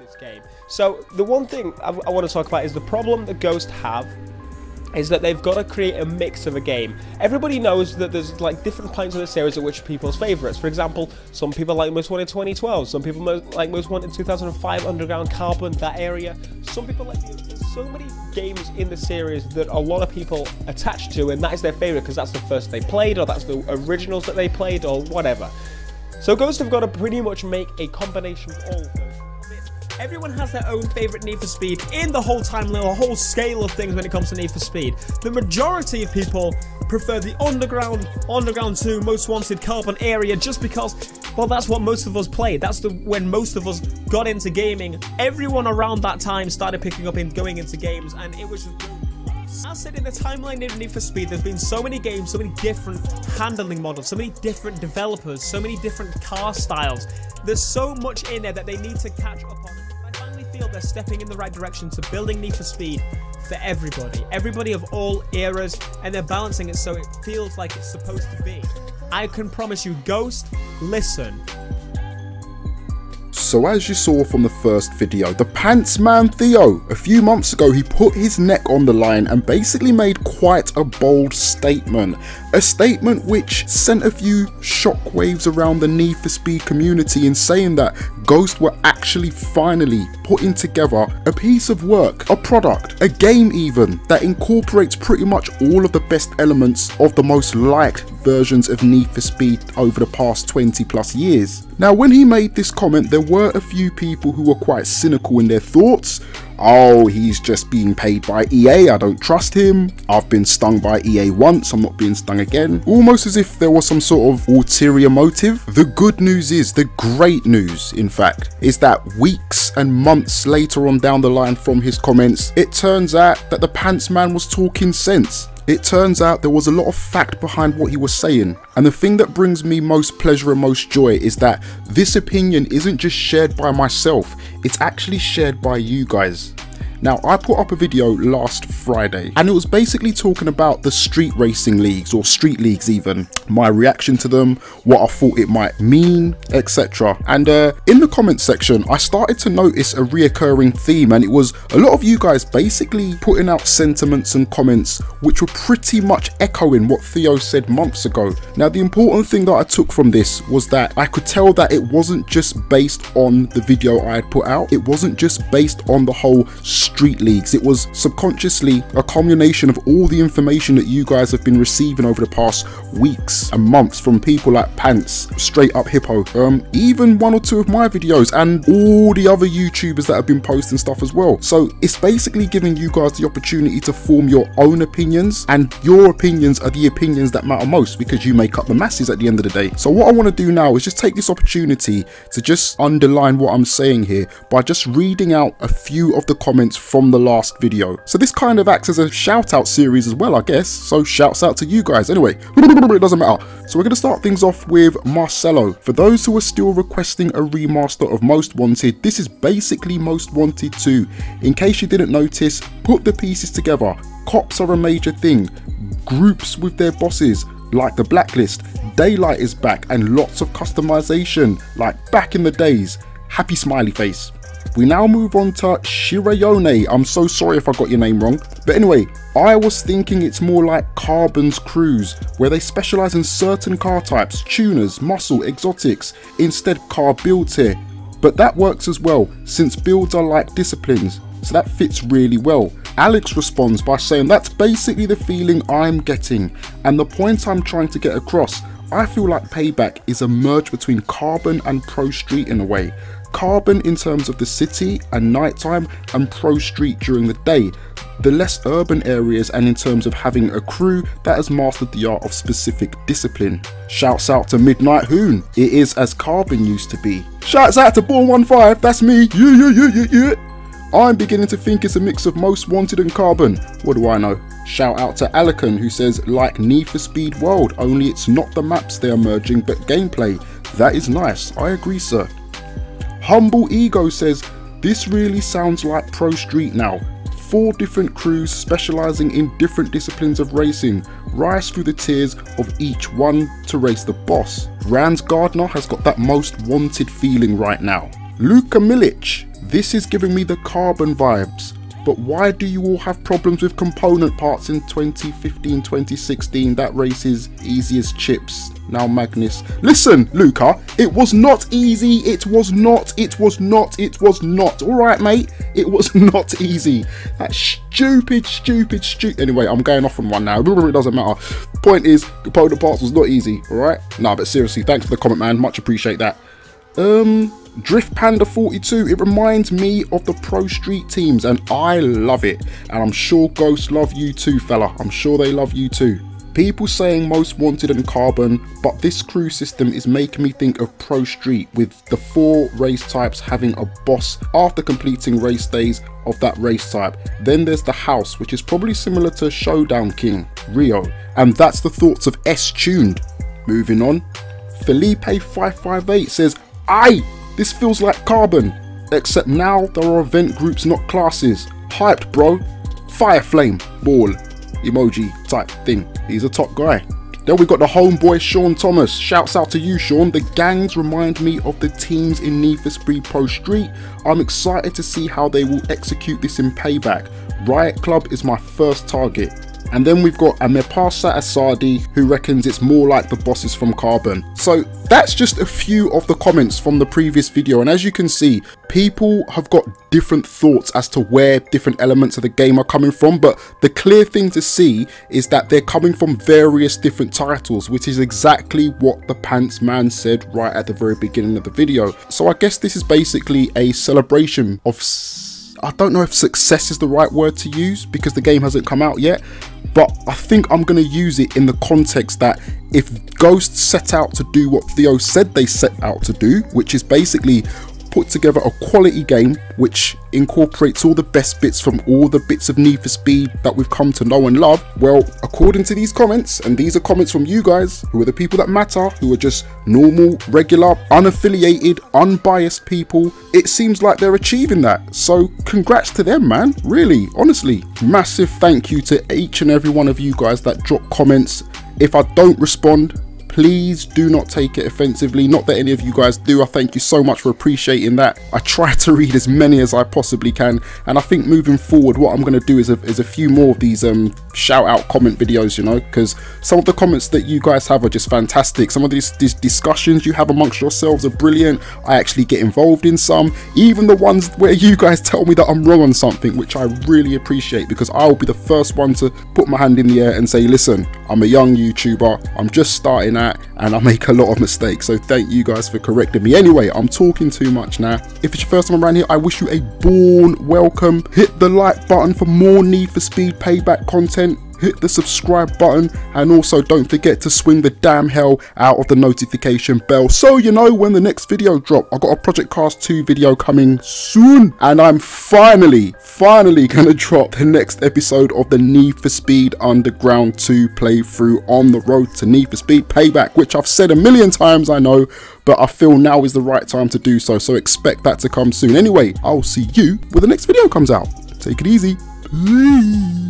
this game. So the one thing I want to talk about is the problem that Ghost have is that they've got to create a mix of a game. Everybody knows that there's like different points of the series at which are people's favourites. For example, some people like Most Wanted 2012, some people like Most Wanted 2005, Underground, Carbon, that area. Some people like there's so many games in the series that a lot of people attach to, and that is their favourite because that's the first they played, or that's the originals that they played, or whatever. So Ghost have got to pretty much make a combination of all of those. Everyone has their own favourite Need for Speed in the whole timeline, the whole scale of things when it comes to Need for Speed. The majority of people prefer the Underground 2, Most Wanted, Carbon area just because, well, that's what most of us played. That's when most of us got into gaming. Everyone around that time started picking up and going into games, and it was just... As I said, in the timeline of Need for Speed, there's been so many games, so many different handling models, so many different developers, so many different car styles. There's so much in there that they need to catch up on. I finally feel they're stepping in the right direction to building Need for Speed for everybody of all eras, and they're balancing it so it feels like it's supposed to be. I can promise you, Ghost, listen. So as you saw from the first video, the pants man Theo, a few months ago, he put his neck on the line and basically made quite a bold statement. A statement which sent a few shockwaves around the Need for Speed community in saying that Ghost were actually finally putting together a piece of work, a product, a game even, that incorporates pretty much all of the best elements of the most liked versions of Need for Speed over the past 20 plus years. Now when he made this comment, there were a few people who were quite cynical in their thoughts. Oh, he's just being paid by EA, I don't trust him. I've been stung by EA once, I'm not being stung again. Almost as if there was some sort of ulterior motive. The good news is, the great news in fact, is that weeks and months later on down the line from his comments, it turns out that the pants man was talking sense. It turns out there was a lot of fact behind what he was saying, and the thing that brings me most pleasure and most joy is that this opinion isn't just shared by myself, it's actually shared by you guys. Now, I put up a video last Friday and it was basically talking about the street racing leagues, or street leagues even, my reaction to them, what I thought it might mean, etc. And in the comment section, I started to notice a reoccurring theme, and it was a lot of you guys basically putting out sentiments and comments which were pretty much echoing what Theo said months ago. Now, the important thing that I took from this was that I could tell that it wasn't just based on the video I had put out, it wasn't just based on the whole street leagues, it was subconsciously a combination of all the information that you guys have been receiving over the past weeks and months from people like Pants, Straight Up Hippo, even one or two of my videos, and all the other YouTubers that have been posting stuff as well. So it's basically giving you guys the opportunity to form your own opinions, and your opinions are the opinions that matter most because you make up the masses at the end of the day. So what I want to do now is just take this opportunity to just underline what I'm saying here by just reading out a few of the comments from the last video. So this kind of acts as a shout out series as well, I guess. So shouts out to you guys. Anyway, it doesn't matter. So we're going to start things off with Marcelo. For those who are still requesting a remaster of Most Wanted, this is basically Most Wanted 2. In case you didn't notice, put the pieces together. Cops are a major thing. Groups with their bosses, like the Blacklist. Daylight is back, and lots of customization, like back in the days. Happy smiley face. We now move on to Shirayone. I'm so sorry if I got your name wrong. But anyway, I was thinking it's more like Carbon's crews, where they specialise in certain car types, tuners, muscle, exotics, instead car builds here. But that works as well, since builds are like disciplines, so that fits really well. Alex responds by saying that's basically the feeling I'm getting, and the point I'm trying to get across. I feel like Payback is a merge between Carbon and Pro Street in a way. Carbon in terms of the city and nighttime, and Pro Street during the day, the less urban areas, and in terms of having a crew that has mastered the art of specific discipline. Shouts out to Midnight Hoon, it is as Carbon used to be. Shouts out to Bourne 15, that's me, yeah. I'm beginning to think it's a mix of Most Wanted and Carbon, what do I know. Shout out to Alican, who says like Need for Speed World, only it's not the maps they are merging but gameplay. That is nice, I agree sir. Humble Ego says, this really sounds like Pro Street now. 4 different crews specialising in different disciplines of racing. Rise through the tiers of each one to race the boss. Rans Gardner has got that Most Wanted feeling right now. Luka Milic, This is giving me the Carbon vibes. But why do you all have problems with component parts in 2015, 2016? That race is easy as chips. Now Magnus. Listen, Luca, it was not easy. It was not. All right, mate. It was not easy. That stupid. Anyway, I'm going off on one now. It doesn't matter. Point is, component parts was not easy. All right. Nah, but seriously, thanks for the comment, man. Much appreciate that. Drift Panda 42, it reminds me of the Pro Street teams and I love it, and I'm sure Ghosts love you too, fella. I'm sure they love you too. People saying Most Wanted and Carbon, but this crew system is making me think of Pro Street, with the 4 race types having a boss after completing race days of that race type. Then there's the house, which is probably similar to Showdown King, Rio, and that's the thoughts of S-Tuned. Moving on, Felipe558 says, aye, this feels like Carbon, except now there are event groups, not classes. Hyped, bro. Fire flame, ball, emoji type thing. He's a top guy. Then we got the homeboy Sean Thomas. Shouts out to you, Sean. The gangs remind me of the teams in Need for Speed Pro Street. I'm excited to see how they will execute this in Payback. Riot Club is my first target. And then we've got Amepasa Asadi, who reckons it's more like the bosses from Carbon. So that's just a few of the comments from the previous video, and as you can see, people have got different thoughts as to where different elements of the game are coming from, but the clear thing to see is that they're coming from various different titles, which is exactly what the Pants Man said right at the very beginning of the video. So I guess this is basically a celebration of, I don't know if success is the right word to use because the game hasn't come out yet, but I think I'm going to use it in the context that if Ghosts set out to do what Theo said they set out to do, which is basically put together a quality game which incorporates all the best bits from all the bits of Need for Speed that we've come to know and love, well, according to these comments, and these are comments from you guys who are the people that matter, who are just normal, regular, unaffiliated, unbiased people, it seems like they're achieving that. So congrats to them, man. Really, honestly, massive thank you to each and every one of you guys that drop comments. If I don't respond, please do not take it offensively. Not that any of you guys do. I thank you so much for appreciating that. I try to read as many as I possibly can, and I think moving forward what I'm going to do is a few more of these shout out comment videos, you know, because some of the comments that you guys have are just fantastic. Some of these discussions you have amongst yourselves are brilliant. I actually get involved in some, even the ones where you guys tell me that I'm wrong on something, which I really appreciate, because I will be the first one to put my hand in the air and say, listen, I'm a young YouTuber, I'm just starting out, and I make a lot of mistakes, so thank you guys for correcting me. Anyway, I'm talking too much now. If it's your first time around here, I wish you a Bourne welcome. Hit the like button for more Need for Speed Payback content. Hit the subscribe button, and also don't forget to swing the damn hell out of the notification bell so you know when the next video drop. I got a Project Cast 2 video coming soon, and I'm finally gonna drop the next episode of the Need for Speed Underground 2 playthrough on the road to Need for Speed Payback, which I've said a million times, I know, but I feel now is the right time to do so, so expect that to come soon. Anyway, I'll see you when the next video comes out. Take it easy. Peace.